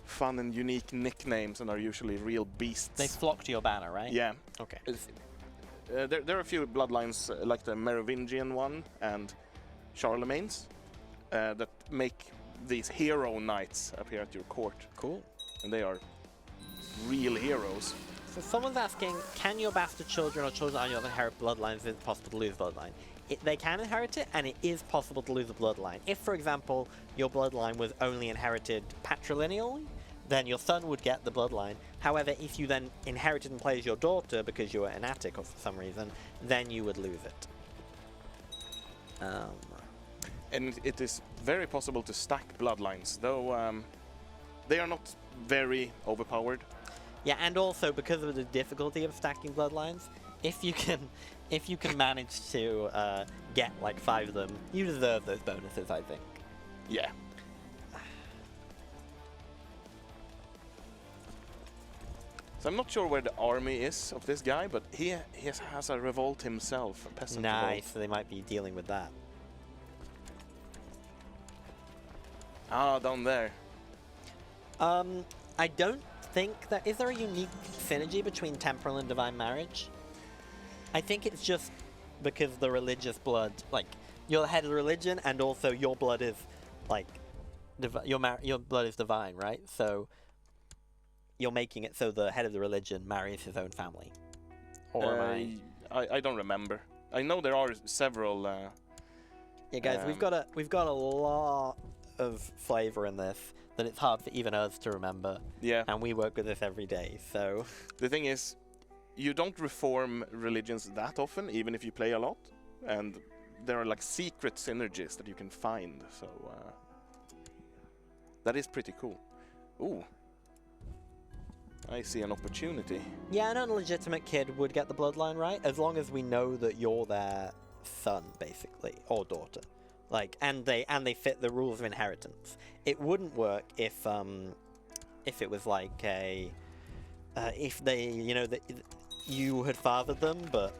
fun and unique nicknames and are usually real beasts. They flock to your banner, right? Yeah. Okay. There are a few bloodlines like the Merovingian one and Charlemagne's that make these hero knights appear at your court. Cool. And they are real heroes. So someone's asking, can your bastard children or children on your inherit bloodlines? Is it possible to lose bloodline? They can inherit it, and it is possible to lose a bloodline. If, for example, your bloodline was only inherited patrilineally, then your son would get the bloodline. However, if you then inherited and play as your daughter because you were an attic or for some reason, then you would lose it. And it is very possible to stack bloodlines, though they are not very overpowered. Yeah, and also because of the difficulty of stacking bloodlines, if you can manage to get like 5 of them, you deserve those bonuses, I think. Yeah. So I'm not sure where the army is of this guy, but he has a revolt himself, a peasant revolt. Nice, so they might be dealing with that. Ah, down there. I don't think that... Is there a unique synergy between temporal and divine marriage? I think it's just because the religious blood, like, you're the head of the religion, and also your blood is like, your blood is divine, right? So you're making it so the head of the religion marries his own family. Or am I don't remember. I know there are several. Yeah, guys, we've got a lot of flavor in this that it's hard for even us to remember. Yeah. And we work with this every day, so. The thing is, you don't reform religions that often, even if you play a lot, and there are like secret synergies that you can find. So that is pretty cool. Ooh. I see an opportunity. Yeah, an illegitimate kid would get the bloodline right, as long as we know that you're their son, basically, or daughter. Like, and they fit the rules of inheritance. It wouldn't work if it was like if they, you know, that you had fathered them, but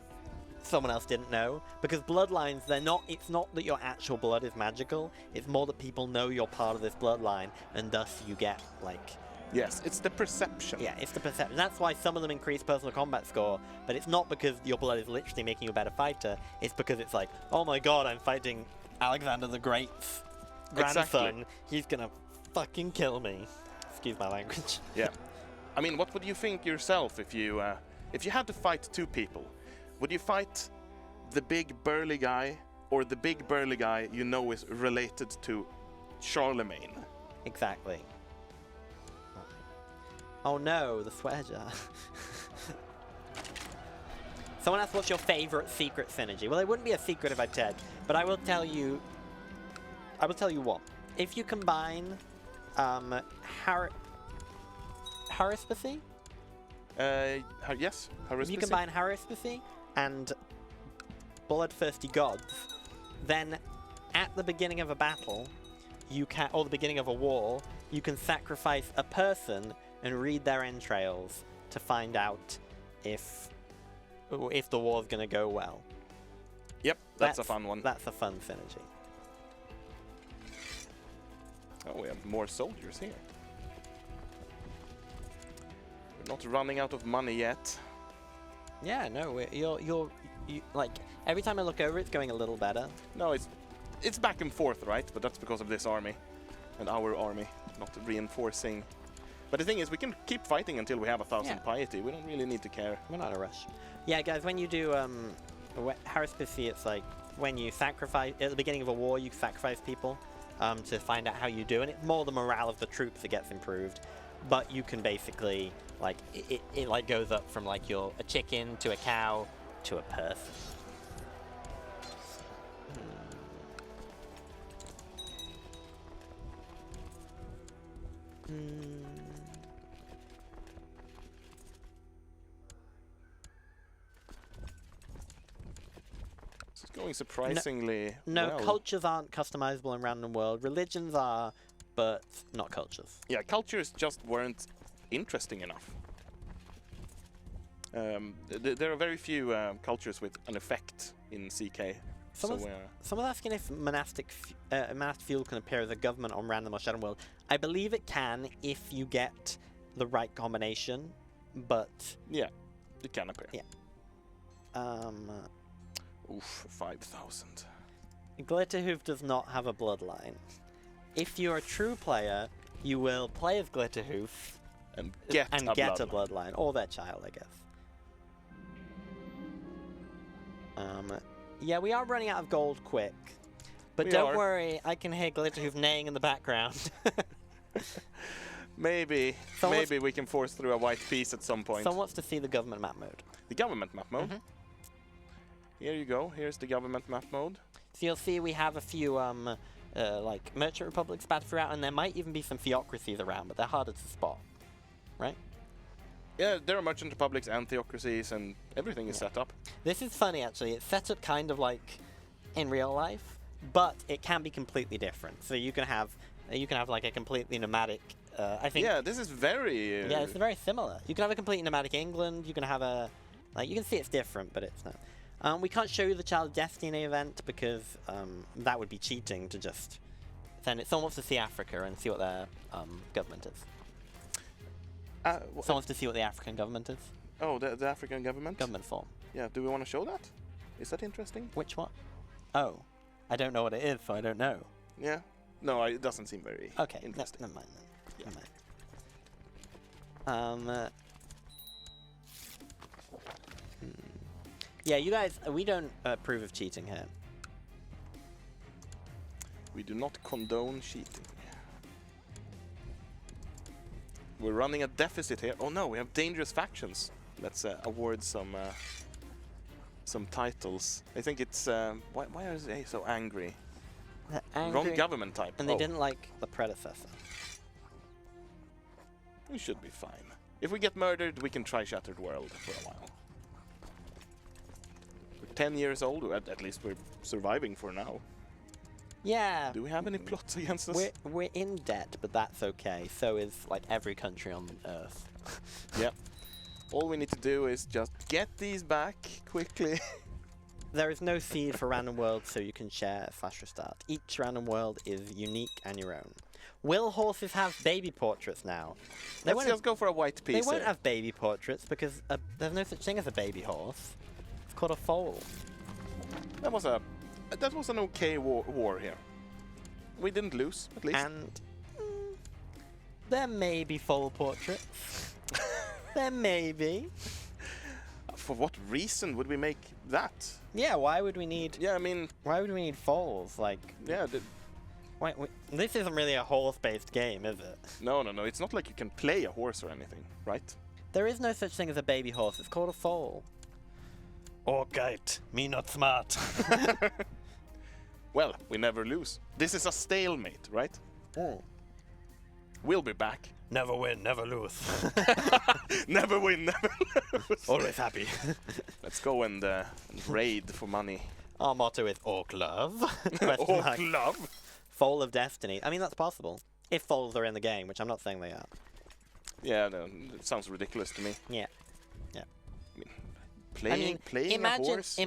someone else didn't know. Because bloodlines, it's not that your actual blood is magical, it's more that people know you're part of this bloodline, and thus you get, like... Yes, it's the perception. Yeah, it's the perception. That's why some of them increase personal combat score, but it's not because your blood is literally making you a better fighter, it's because it's like, oh my god, I'm fighting Alexander the Great's grandson. Exactly. He's gonna fucking kill me. Excuse my language. Yeah. I mean, what would you think yourself if you had to fight two people? Would you fight the big burly guy, or the big burly guy you know is related to Charlemagne? Exactly. Oh no, the swear jar. Someone asked what's your favorite secret synergy. Well, it wouldn't be a secret if I said, but I will tell you what. If you combine haruspicy? Yes, haruspicy. If you combine haruspicy and bloodthirsty gods, then at the beginning of a battle, or the beginning of a war, you can sacrifice a person and read their entrails to find out if the war's gonna go well. Yep, that's a fun one. That's a fun synergy. Oh, we have more soldiers here. We're not running out of money yet. Yeah, no, you like every time I look over, it's going a little better. No, it's back and forth, right? But that's because of this army and our army not reinforcing. But the thing is, we can keep fighting until we have 1,000 piety. We don't really need to care. We're not in a rush. Yeah, guys, when you do haruspicy, it's like when you sacrifice at the beginning of a war, you sacrifice people to find out how you do, and it's more the morale of the troops that gets improved. But you can basically like it like goes up from like you're a chicken to a cow to a person. It's going surprisingly No, well. cultures aren't customizable in Random World. Religions are, but not cultures. Yeah, cultures just weren't interesting enough. There are very few cultures with an effect in CK. Someone's asking if monastic fuel can appear as a government on Random or Shadow World. I believe it can if you get the right combination, but... Yeah, it can appear. Yeah. Oof, 5,000. Glitterhoof does not have a bloodline. If you're a true player, you will play as Glitterhoof and get a bloodline, or their child, I guess. Yeah, we are running out of gold quick, but don't worry, I can hear Glitterhoof neighing in the background. Maybe we can force through a white piece at some point. Someone wants to see the government map mode. The government map mode? Here you go. Here's the government map mode. So you'll see we have a few like merchant republics battered throughout, and there might even be some theocracies around, but they're harder to spot, right? Yeah, there are merchant republics and theocracies, and everything is set up. This is funny, actually. It's set up kind of like in real life, but it can be completely different. So you can have like a completely nomadic. I think. Yeah, this is very. Yeah, it's very similar. You can have a completely nomadic England. You can have a, like, you can see it's different, but it's not. We can't show you the Child Destiny event because that would be cheating to just send it. Someone wants to see Africa and see what their government is. Someone wants to see what the African government is. Oh, the African government? Government form. Yeah, do we want to show that? Is that interesting? Which one? Oh, I don't know what it is, so I don't know. Yeah, No, it doesn't seem very Okay, interesting. never mind then. Yeah. Never mind. Yeah, you guys, we don't approve of cheating here. We do not condone cheating. We're running a deficit here. Oh no, we have dangerous factions. Let's award some titles. I think it's why are they so angry? They're angry, Wrong government type. and they didn't like the predecessor. We should be fine. If we get murdered, we can try Shattered World for a while. We're 10 years old. At least we're surviving for now. Yeah. Do we have any plots against us? We're in debt, but that's okay. So is like every country on Earth. Yeah. All we need to do is just get these back quickly. There is no seed for random worlds, so you can share / restart. Each random world is unique and your own. Will horses have baby portraits now? Let's just go for a white piece. They won't here. have baby portraits because there's no such thing as a baby horse. It's called a foal. That was an okay war here. We didn't lose, at least. And there may be foal portraits. There may be. For what reason would we make that? Yeah, why would we need? Yeah, I mean, Why would we need foals? Like, yeah. wait, this isn't really a horse-based game, is it? No. It's not like you can play a horse or anything, right? There is no such thing as a baby horse. It's called a foal. Or gate. Me not smart. Well, we never lose. This is a stalemate, right? Oh. We'll be back. Never win, never lose. Never win, never lose. Always happy. Let's go and raid for money. Our motto is Orc Love. Question Orc mark. love. Foal of Destiny. I mean, that's possible. If foals are in the game, which I'm not saying they are. Yeah, no, it sounds ridiculous to me. Yeah. Playing imagine, a horse.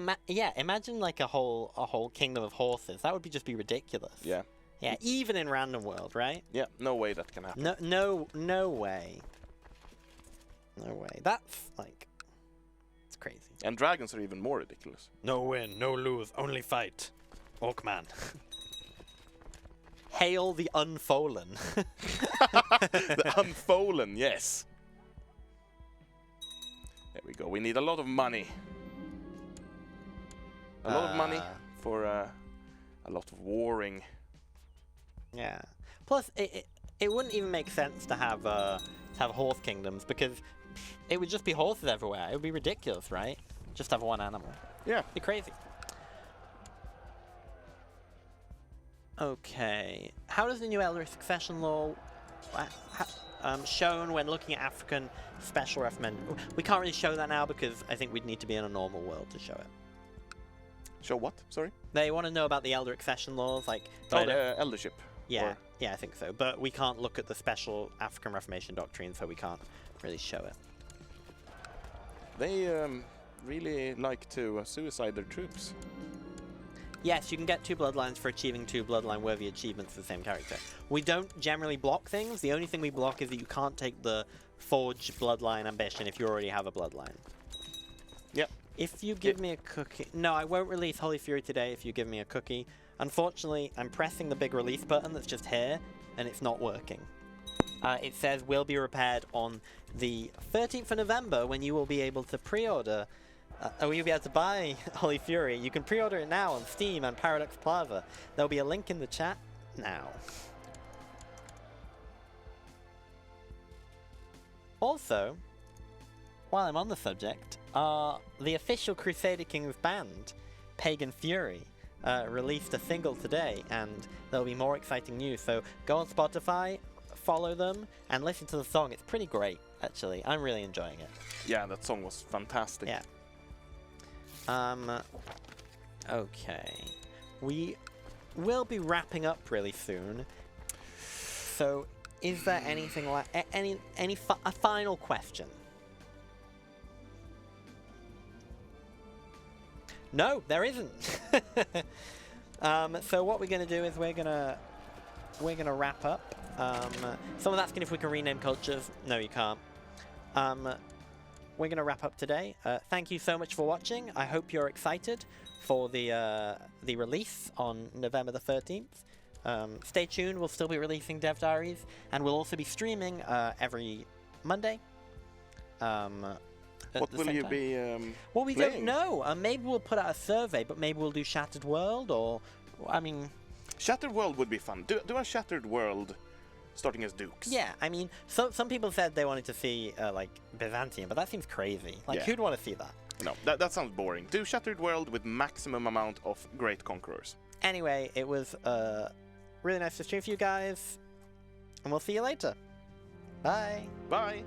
Imagine like a whole kingdom of horses. That would just be ridiculous. Yeah. Yeah, even in Random World, right? Yeah, no way that can happen. No way. No way. That's like, it's crazy. And dragons are even more ridiculous. No win, no lose, only fight. Orcman. Hail the Unfallen. The Unfallen, yes. There we go. We need a lot of money. A lot of money for a lot of warring. Yeah. Plus, it wouldn't even make sense to have horse kingdoms because it would just be horses everywhere. It would be ridiculous, right? Just have one animal. Yeah. It'd be crazy. Okay. How does the new elder succession law shown when looking at African special recommend? We can't really show that now because I think we'd need to be in a normal world to show it. Show what? Sorry? They want to know about the elder accession laws, like. Oh, the eldership. Yeah, Or- yeah, I think so. But we can't look at the special African Reformation doctrine, so we can't really show it. They really like to suicide their troops. Yes, you can get 2 bloodlines for achieving 2 bloodline-worthy achievements for the same character. We don't generally block things. The only thing we block is that you can't take the Forge bloodline ambition if you already have a bloodline. Yep. If you give me a cookie... No, I won't release Holy Fury today if you give me a cookie. Unfortunately, I'm pressing the big release button that's just here, and it's not working. It says will be repaired on the 13th of November when you will be able to pre-order... you'll be able to buy Holy Fury. You can pre-order it now on Steam and Paradox Plaza. There'll be a link in the chat now. Also, while I'm on the subject, the official Crusader Kings band, Pagan Fury, released a single today, and there'll be more exciting news. So go on Spotify, follow them, and listen to the song. It's pretty great, actually. I'm really enjoying it. Yeah, that song was fantastic. Yeah. Okay. We will be wrapping up really soon. So, is there anything like a final question? No, there isn't. So what we're gonna do is we're gonna wrap up. Someone's asking if we can rename cultures. No, you can't. We're going to wrap up today. Thank you so much for watching. I hope you're excited for the release on November the 13th. stay tuned. We'll still be releasing Dev Diaries, and we'll also be streaming every Monday. What will you be Well, we playing? don't know. Maybe we'll put out a survey, but maybe we'll do Shattered World, or I mean, Shattered World would be fun. Do a Shattered World starting as Dukes. yeah. I mean, some people said they wanted to see like Byzantium, but that seems crazy. Like, Yeah. who'd want to see that? No, that sounds boring. Do Shattered World with maximum amount of great conquerors. Anyway, it was really nice to stream for you guys, and we'll see you later. Bye. Bye!